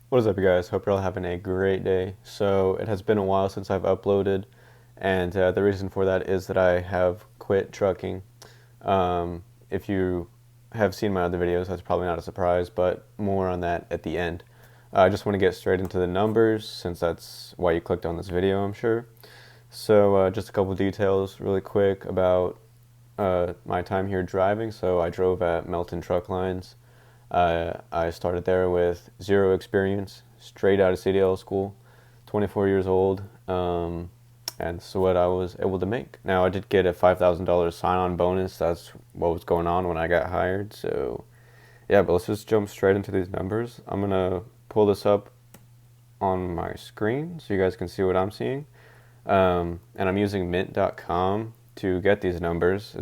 What is up, you guys? Hope you're all having a great day. So, it has been a while since I've uploaded, and the reason for that is that I have quit trucking. If you have seen my other videos, that's probably not a surprise, but more on that at the end. I just want to get straight into the numbers since that's why you clicked on this video, I'm sure. So, just a couple details really quick about my time here driving. So, I drove at Melton Truck Lines. I started there with zero experience, straight out of CDL school, 24 years old, and so what I was able to make. Now I did get a $5,000 sign-on bonus. That's what was going on when I got hired. So yeah, but let's just jump straight into these numbers. I'm gonna pull this up on my screen so you guys can see what I'm seeing. And I'm using mint.com to get these numbers.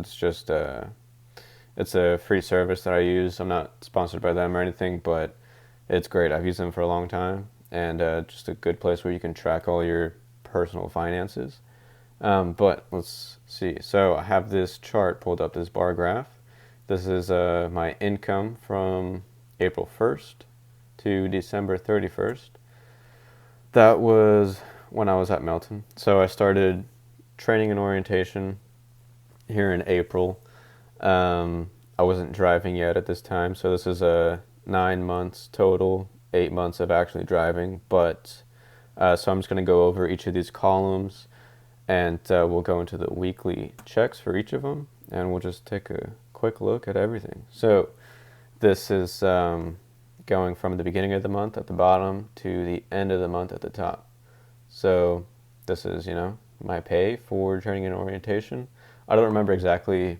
It's a free service that I use. I'm not sponsored by them or anything, but it's great. I've used them for a long time, and just a good place where you can track all your personal finances. But let's see. So I have this chart pulled up, this bar graph. This is my income from April 1st to December 31st. That was when I was at Melton. So I started training and orientation here in April. I wasn't driving yet at this time, so this is a 9 months total, 8 months of actually driving. But so I'm just going to go over each of these columns, and we'll go into the weekly checks for each of them, and we'll just take a quick look at everything. So this is going from the beginning of the month at the bottom to the end of the month at the top. So this is, my pay for training and orientation. I don't remember exactly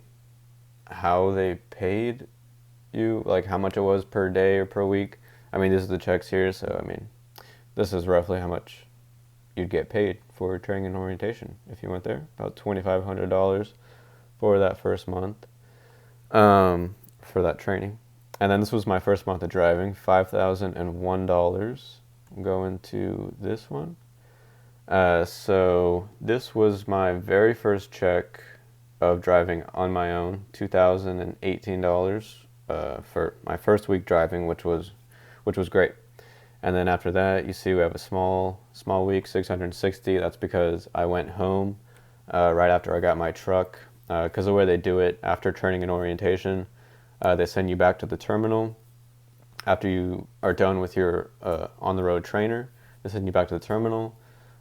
how they paid you, like how much it was per day or per week. I mean, this is the checks here, so I mean, this is roughly how much you'd get paid for training and orientation if you went there. About $2,500 for that first month, for that training. And then this was my first month of driving, $5,001. Going to this one. So this was my very first check of driving on my own, $2,018 for my first week driving, which was great. And then after that, you see we have a small week, 660. That's because I went home right after I got my truck. Because the way they do it after training and orientation, they send you back to the terminal. After you are done with your on-the-road trainer, they send you back to the terminal.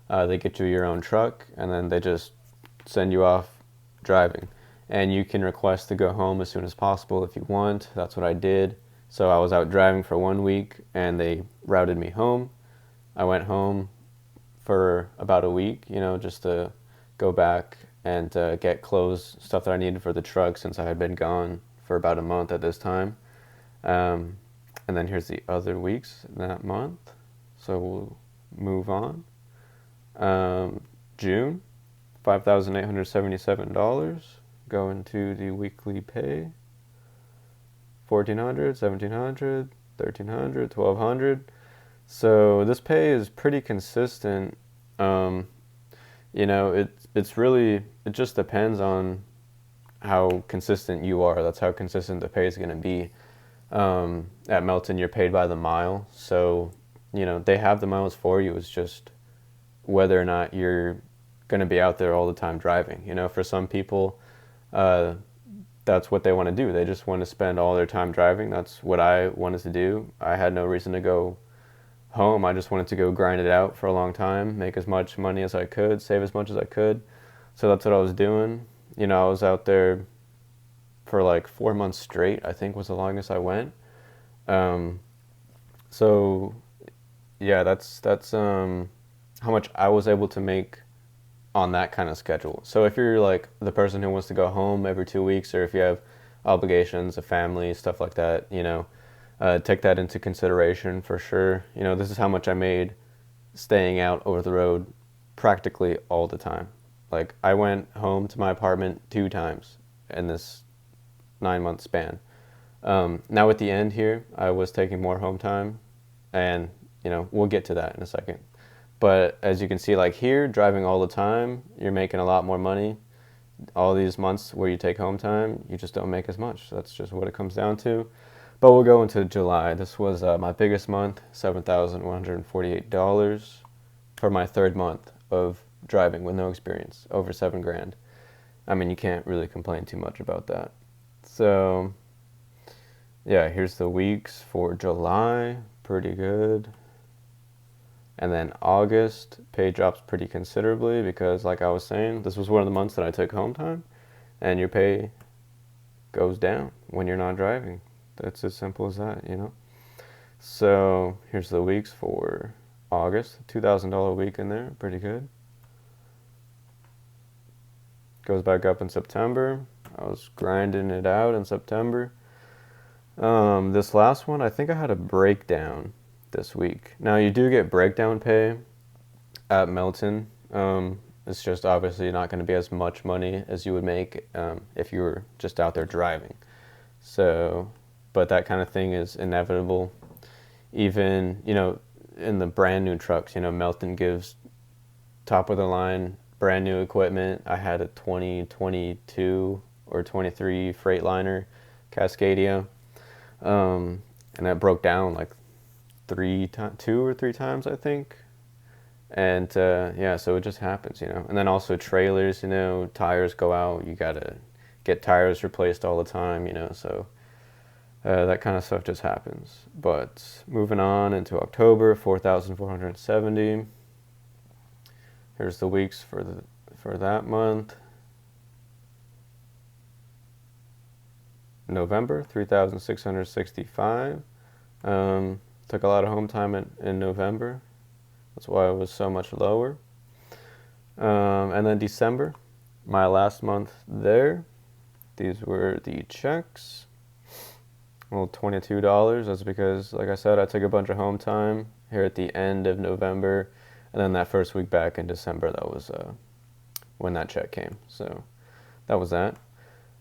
They get you your own truck, and then they just send you off driving. And you can request to go home as soon as possible if you want. That's what I did. So I was out driving for 1 week, and they routed me home. I went home for about a week, just to go back and get clothes, stuff that I needed for the truck since I had been gone for about a month at this time. And then here's the other weeks in that month. So we'll move on. June, $5,877 going to the weekly pay. $1,400, $1,700, $1,300, $1,200. So this pay is pretty consistent. It's really, it just depends on how consistent you are. That's how consistent the pay is going to be. At Melton, you're paid by the mile, so they have the miles for you. It's just whether or not you're going to be out there all the time driving. For some people, that's what they want to do. They just want to spend all their time driving. That's what I wanted to do. I had no reason to go home. I just wanted to go grind it out for a long time, make as much money as I could, save as much as I could. So that's what I was doing. I was out there for like 4 months straight, I think was the longest I went. So yeah, that's how much I was able to make on that kind of schedule. So if you're like the person who wants to go home every 2 weeks, or if you have obligations, a family, stuff like that, take that into consideration for sure. This is how much I made staying out over the road practically all the time. Like I went home to my apartment 2 times in this 9 month span. Now at the end here, I was taking more home time, and we'll get to that in a second. But as you can see, like here, driving all the time, you're making a lot more money. All these months where you take home time, you just don't make as much. That's just what it comes down to. But we'll go into July. This was my biggest month, $7,148 for my third month of driving with no experience, over $7,000. I mean, you can't really complain too much about that. So, yeah, here's the weeks for July, pretty good. And then August, pay drops pretty considerably because, like I was saying, this was one of the months that I took home time, and your pay goes down when you're not driving. That's as simple as that, you know? So here's the weeks for August, $2,000 week in there, pretty good. Goes back up in September. I was grinding it out in September. This last one, I think I had a breakdown this week. Now you do get breakdown pay at Melton. It's just obviously not going to be as much money as you would make if you were just out there driving. So, but that kind of thing is inevitable. Even, you know, in the brand new trucks, you know, Melton gives top of the line brand new equipment. I had a 2022 or 23 Freightliner Cascadia, and that broke down like two or three times, I think. And yeah, so it just happens, you know. And then also trailers, you know, tires go out. You gotta get tires replaced all the time, you know. So that kind of stuff just happens. But moving on into October, 4,470. Here's the weeks for that month. November, 3,665. Took a lot of home time in November. That's why it was so much lower. And then December, my last month there. These were the checks. Well, $22. That's because, like I said, I took a bunch of home time here at the end of November. And then that first week back in December, that was when that check came. So that was that.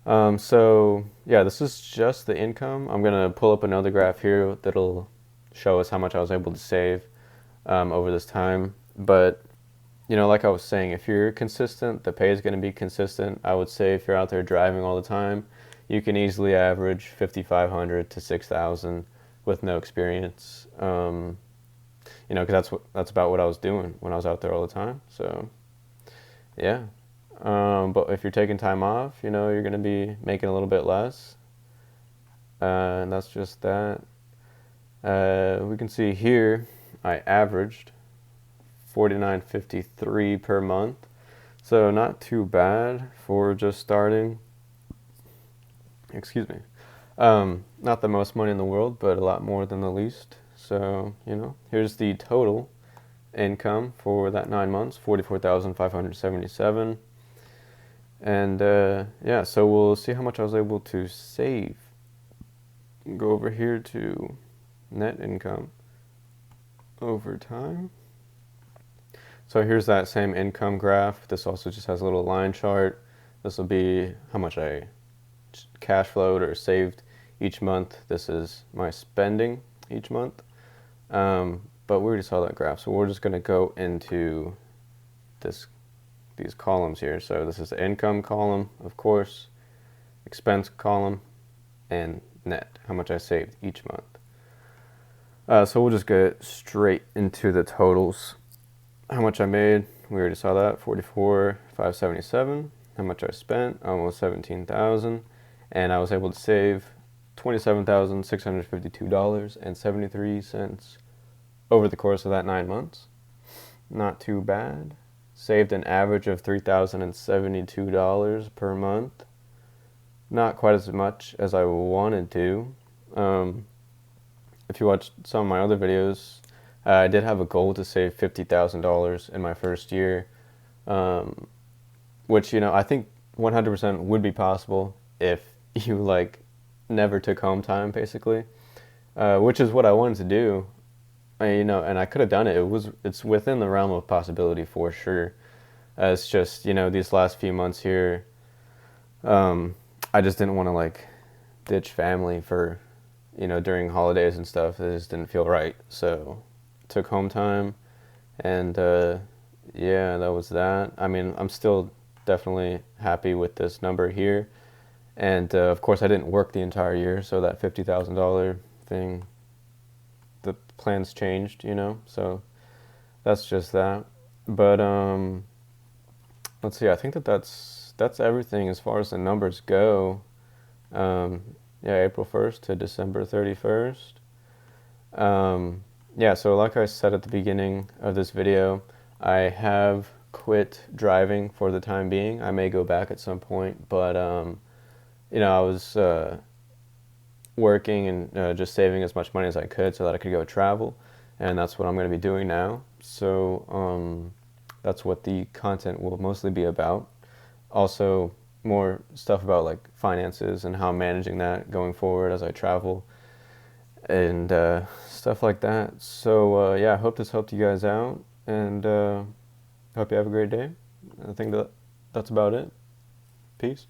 So yeah, this is just the income. I'm going to pull up another graph here that'll show us how much I was able to save over this time. But, you know, like I was saying, if you're consistent, the pay is going to be consistent. I would say if you're out there driving all the time, you can easily average 5,500 to 6,000 with no experience. You know, because that's about what I was doing when I was out there all the time. So, yeah. But if you're taking time off, you know, you're going to be making a little bit less. And that's just that. We can see here, I averaged $49.53 per month. So not too bad for just starting. Excuse me. Not the most money in the world, but a lot more than the least. So, you know, here's the total income for that 9 months, 44,577. And yeah, so we'll see how much I was able to save. Go over here to net income over time. So here's that same income graph. This also just has a little line chart. This will be how much I cash flowed or saved each month. This is my spending each month. But we already saw that graph, so we're just going to go into these columns here. So this is the income column, of course, expense column, and net, how much I saved each month. So we'll just get straight into the totals. How much I made, we already saw that, 44,577. How much I spent, almost 17,000, and I was able to save $27,652.73 over the course of that 9 months. Not too bad. Saved an average of $3,072 per month. Not quite as much as I wanted to. If you watched some of my other videos, I did have a goal to save $50,000 in my first year, which, you know, I think 100% would be possible if you like never took home time, basically, which is what I wanted to do. You know, and I could have done it. It's within the realm of possibility for sure. It's just, you know, these last few months here, I just didn't want to like ditch family for, you know, during holidays and stuff. It just didn't feel right. So took home time, and yeah, that was that. I mean, I'm still definitely happy with this number here, And of course, I didn't work the entire year, so that $50,000 thing, the plans changed, you know. So that's just that. But let's see. I think that's everything as far as the numbers go. Um, yeah, April 1st to December 31st. Yeah, so like I said at the beginning of this video, I have quit driving for the time being. I may go back at some point, but I was working and just saving as much money as I could so that I could go travel, and that's what I'm going to be doing now. So that's what the content will mostly be about. Also, more stuff about like finances and how I'm managing that going forward as I travel and stuff like that. So yeah, I hope this helped you guys out, and hope you have a great day. I think that's about it. Peace.